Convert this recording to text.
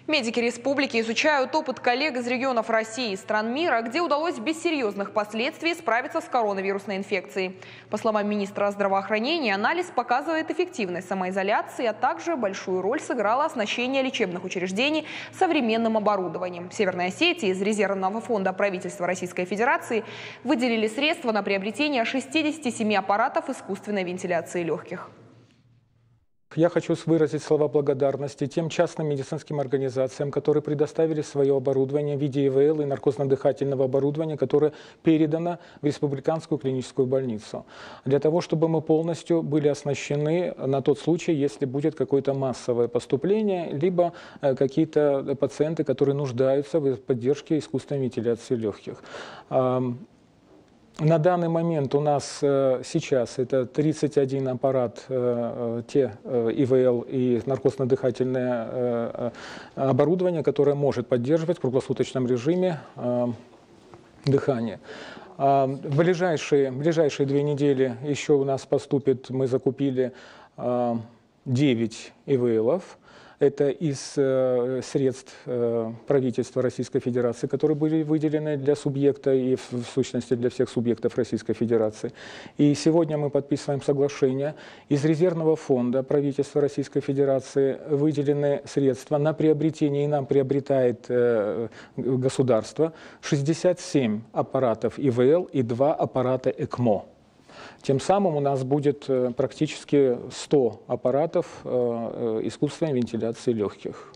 Медики республики изучают опыт коллег из регионов России и стран мира, где удалось без серьезных последствий справиться с коронавирусной инфекцией. По словам министра здравоохранения, анализ показывает эффективность самоизоляции, а также большую роль сыграло оснащение лечебных учреждений современным оборудованием. В Северной Осетии из резервного фонда правительства Российской Федерации выделили средства на приобретение 67 аппаратов искусственной вентиляции легких. Я хочу выразить слова благодарности тем частным медицинским организациям, которые предоставили свое оборудование в виде ИВЛ и наркозно-дыхательного оборудования, которое передано в Республиканскую клиническую больницу. Для того, чтобы мы полностью были оснащены на тот случай, если будет какое-то массовое поступление, либо какие-то пациенты, которые нуждаются в поддержке искусственной вентиляции легких. На данный момент у нас сейчас это 31 аппарат, те ИВЛ и наркозно-дыхательное оборудование, которое может поддерживать в круглосуточном режиме дыхание. В ближайшие 2 недели еще у нас поступит, мы закупили 9 ИВЛов. Это из средств правительства Российской Федерации, которые были выделены для субъекта и, в сущности, для всех субъектов Российской Федерации. И сегодня мы подписываем соглашение. Из резервного фонда правительства Российской Федерации выделены средства на приобретение, и нам приобретает государство, 67 аппаратов ИВЛ и 2 аппарата ЭКМО. Тем самым у нас будет практически 100 аппаратов искусственной вентиляции легких.